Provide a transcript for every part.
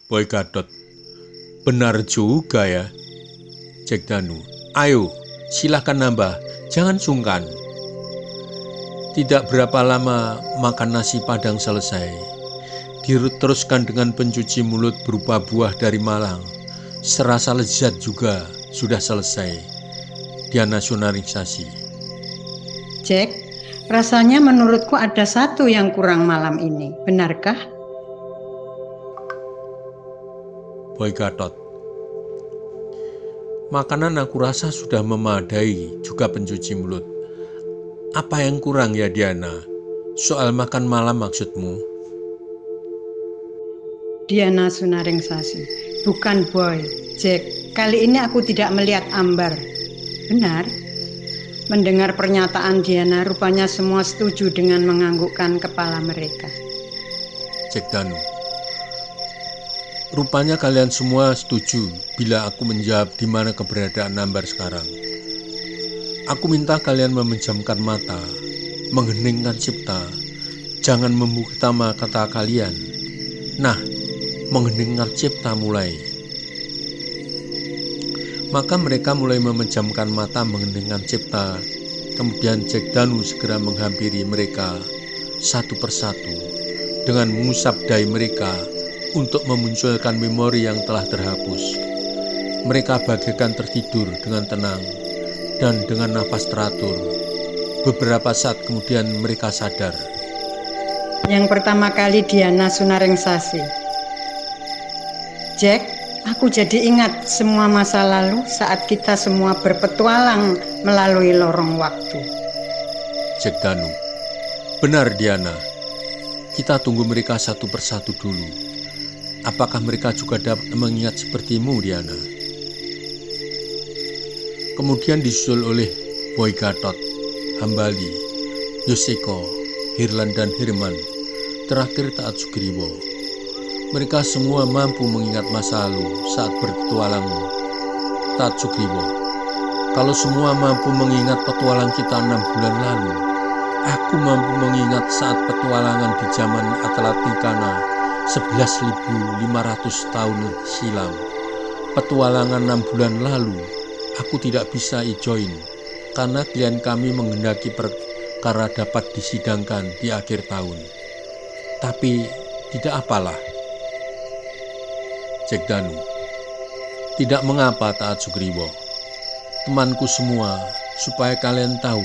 Boy Gadot, benar juga ya. Jack Danu, ayo silahkan nambah, jangan sungkan. Tidak berapa lama makan nasi padang selesai. Diteruskan dengan pencuci mulut berupa buah dari Malang. Serasa lezat juga sudah selesai. Diana Sunaringsasi. Jack, rasanya menurutku ada satu yang kurang malam ini, benarkah? Boy Gadot, makanan aku rasa sudah memadai, juga pencuci mulut. Apa yang kurang ya Diana? Soal makan malam maksudmu? Diana Sunaringsasi, bukan Boy. Jack, kali ini aku tidak melihat Ambar. Benar? Mendengar pernyataan Diana, rupanya semua setuju dengan menganggukkan kepala mereka. Jack Danu, rupanya kalian semua setuju bila aku menjawab di mana keberadaan Ambar sekarang. Aku minta kalian memejamkan mata, mengheningkan cipta, jangan membuka kata kalian. Nah, mengheningkan cipta mulai. Maka mereka mulai memejamkan mata, mengheningkan cipta. Kemudian Jack Danu segera menghampiri mereka satu persatu dengan mengusap dahi mereka untuk memunculkan memori yang telah terhapus. Mereka bagaikan tertidur dengan tenang dan dengan nafas teratur. Beberapa saat kemudian mereka sadar. Yang pertama kali Diana Sunaringsasi. Jack, aku jadi ingat semua masa lalu saat kita semua berpetualang melalui lorong waktu. Jack Danu, benar Diana. Kita tunggu mereka satu persatu dulu. Apakah mereka juga dapat mengingat sepertimu, Diana? Kemudian disusul oleh Boy Gadot, Hambali, Yoseko, Hirlan dan Herman, terakhir Taat Sugriwo. Mereka semua mampu mengingat masa lalu saat berpetualang. Taat Sugriwo, kalau semua mampu mengingat petualang kita 6 bulan lalu, aku mampu mengingat saat petualangan di zaman Atlantikana 11.500 tahun silam. Petualangan 6 bulan lalu, aku tidak bisa join karena klien kami menghendaki perkara dapat disidangkan di akhir tahun. Tapi tidak apalah. Jack Danu, tidak mengapa Taat Sugriwo. Temanku semua, supaya kalian tahu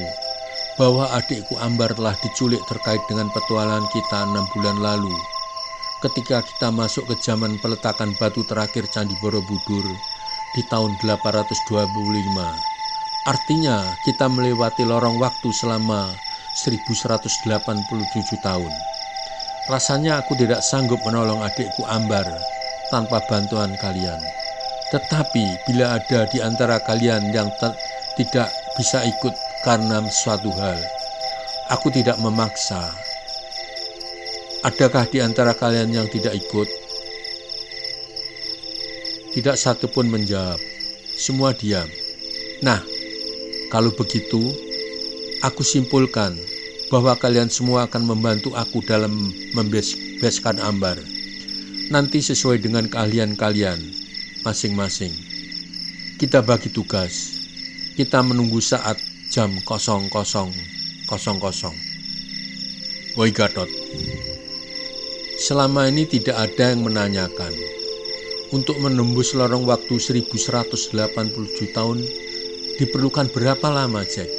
bahwa adikku Ambar telah diculik terkait dengan petualangan kita 6 bulan lalu. Ketika kita masuk ke zaman peletakan batu terakhir Candi Borobudur di tahun 825. Artinya kita melewati lorong waktu selama 1187 tahun. Rasanya aku tidak sanggup menolong adikku Ambar tanpa bantuan kalian. Tetapi bila ada di antara kalian yang tidak bisa ikut karena suatu hal, aku tidak memaksa. Adakah di antara kalian yang tidak ikut? Tidak satu pun menjawab. Semua diam. Nah, kalau begitu, aku simpulkan bahwa kalian semua akan membantu aku dalam membebaskan Ambar. Nanti sesuai dengan keahlian kalian masing-masing. Kita bagi tugas. Kita menunggu saat jam 00.00. Boy Gadot, selama ini tidak ada yang menanyakan. Untuk menembus lorong waktu 1187 tahun diperlukan berapa lama, Jack?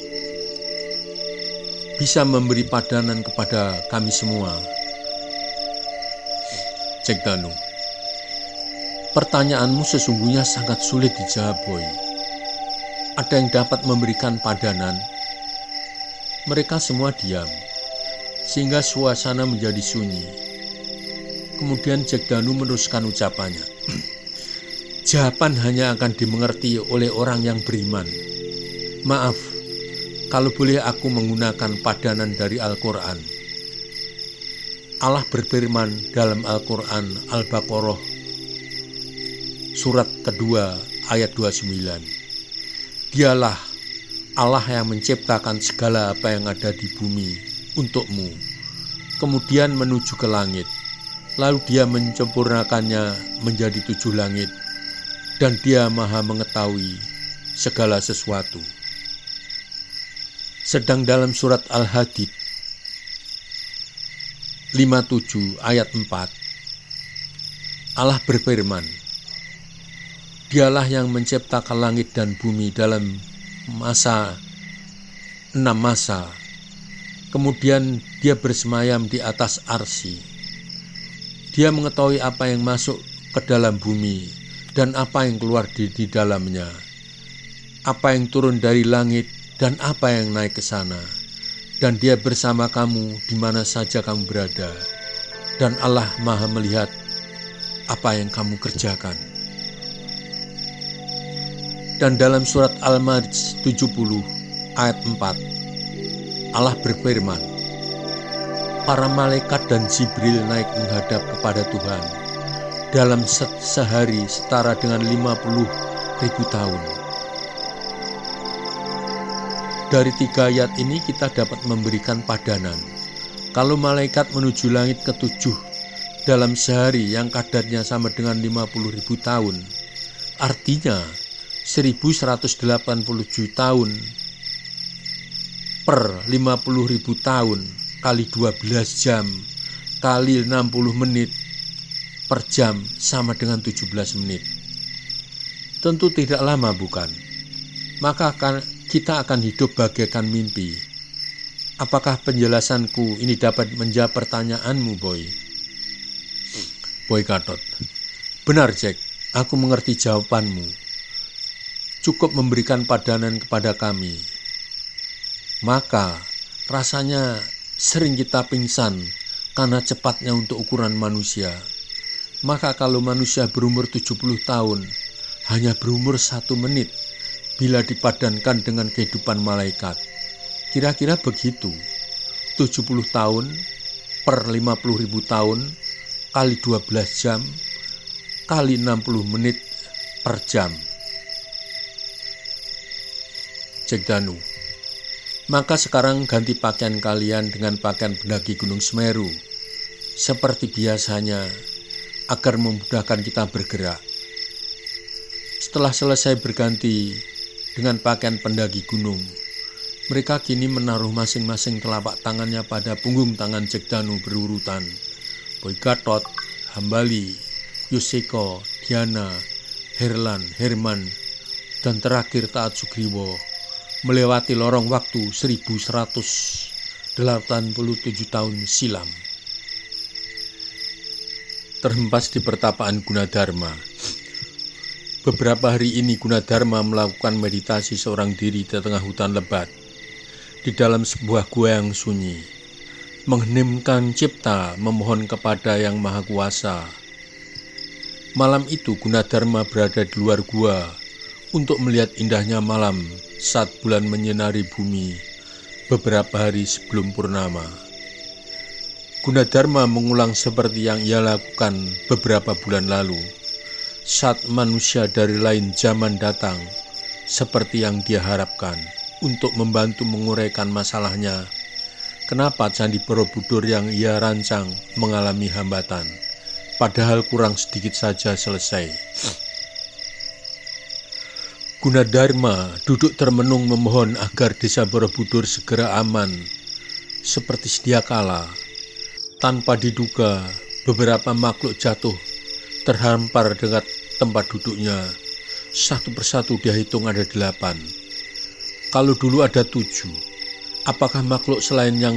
Bisa memberi padanan kepada kami semua. Jack Danu, pertanyaanmu sesungguhnya sangat sulit dijawab, Boy. Ada yang dapat memberikan padanan? Mereka semua diam, sehingga suasana menjadi sunyi. Kemudian Jack Danu meneruskan ucapannya. Jawaban hanya akan dimengerti oleh orang yang beriman. Maaf, kalau boleh aku menggunakan padanan dari Al-Quran. Allah berfirman dalam Al-Quran Al-Baqarah surat kedua ayat 29. Dialah Allah yang menciptakan segala apa yang ada di bumi untukmu, kemudian menuju ke langit. lalu dia menyempurnakannya menjadi 7 langit, dan dia maha mengetahui segala sesuatu. Sedang dalam surat Al-Hadid 57 ayat 4, Allah berfirman, Dialah yang menciptakan langit dan bumi dalam 6 masa. Kemudian dia bersemayam di atas arsy. Dia mengetahui apa yang masuk ke dalam bumi dan apa yang keluar di dalamnya, apa yang turun dari langit dan apa yang naik ke sana. Dan dia bersama kamu di mana saja kamu berada. Dan Allah maha melihat apa yang kamu kerjakan. Dan dalam surat Al-Ma'id 70 ayat 4, Allah berfirman, para malaikat dan Jibril naik menghadap kepada Tuhan dalam sehari setara dengan 50.000 tahun. Dari 3 ayat ini kita dapat memberikan padanan. Kalau malaikat menuju langit ke-7 dalam sehari yang kadarnya sama dengan 50.000 tahun, artinya 1187 tahun per 50.000 tahun kali 12 jam kali 60 menit per jam sama dengan 17 menit. Tentu tidak lama, bukan? Maka kita akan hidup bagaikan mimpi. Apakah penjelasanku ini dapat menjawab pertanyaanmu, Boy? Boy Gatot, benar Jack, aku mengerti jawabanmu. Cukup memberikan padanan kepada kami. Maka rasanya sering kita pingsan karena cepatnya untuk ukuran manusia. Maka kalau manusia berumur 70 tahun, hanya berumur 1 menit bila dipadankan dengan kehidupan malaikat. Kira-kira begitu, 70 tahun per 50.000 tahun kali 12 jam kali 60 menit per jam. Jack Danu, maka sekarang ganti pakaian kalian dengan pakaian pendaki Gunung Semeru, seperti biasanya, agar memudahkan kita bergerak. Setelah selesai berganti dengan pakaian pendaki gunung, mereka kini menaruh masing-masing telapak tangannya pada punggung tangan Jack Danu berurutan. Boy Gatot, Hambali, Yoseko, Diana, Herlan, Herman, dan terakhir Taat Sugriwo melewati lorong waktu 1187 tahun silam. Terhempas di pertapaan Gunadarma. Beberapa hari ini Gunadarma melakukan meditasi seorang diri di tengah hutan lebat, di dalam sebuah gua yang sunyi, mengheningkan cipta memohon kepada Yang Maha Kuasa. Malam itu Gunadarma berada di luar gua untuk melihat indahnya malam saat bulan menyinari bumi beberapa hari sebelum purnama. Gunadarma mengulang seperti yang ia lakukan beberapa bulan lalu, saat manusia dari lain zaman datang seperti yang dia harapkan untuk membantu menguraikan masalahnya. Kenapa Candi Borobudur yang ia rancang mengalami hambatan, padahal kurang sedikit saja selesai. Gunadarma duduk termenung memohon agar desa Borobudur segera aman, seperti sedia kala. Tanpa diduga, beberapa makhluk jatuh terhampar dekat tempat duduknya. Satu persatu dia hitung ada 8. Kalau dulu ada 7, apakah makhluk selain yang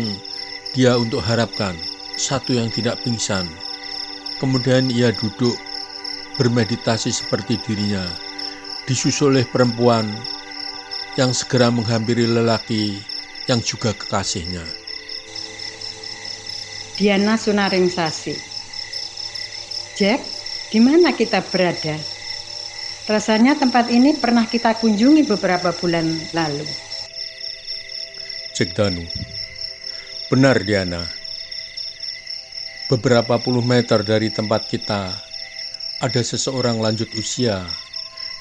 dia untuk harapkan? Satu yang tidak pingsan. Kemudian ia duduk bermeditasi seperti dirinya, disusul oleh perempuan yang segera menghampiri lelaki yang juga kekasihnya. Diana Sunaringsasi. Jack, di mana kita berada? Rasanya tempat ini pernah kita kunjungi beberapa bulan lalu. Jack Danu, benar Diana. Beberapa puluh meter dari tempat kita ada seseorang lanjut usia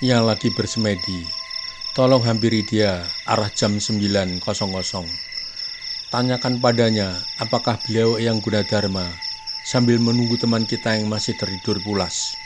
yang lagi bersemedi. Tolong hampiri dia arah jam 9.00. Tanyakan padanya apakah beliau yang Gunadarma sambil menunggu teman kita yang masih tertidur pulas.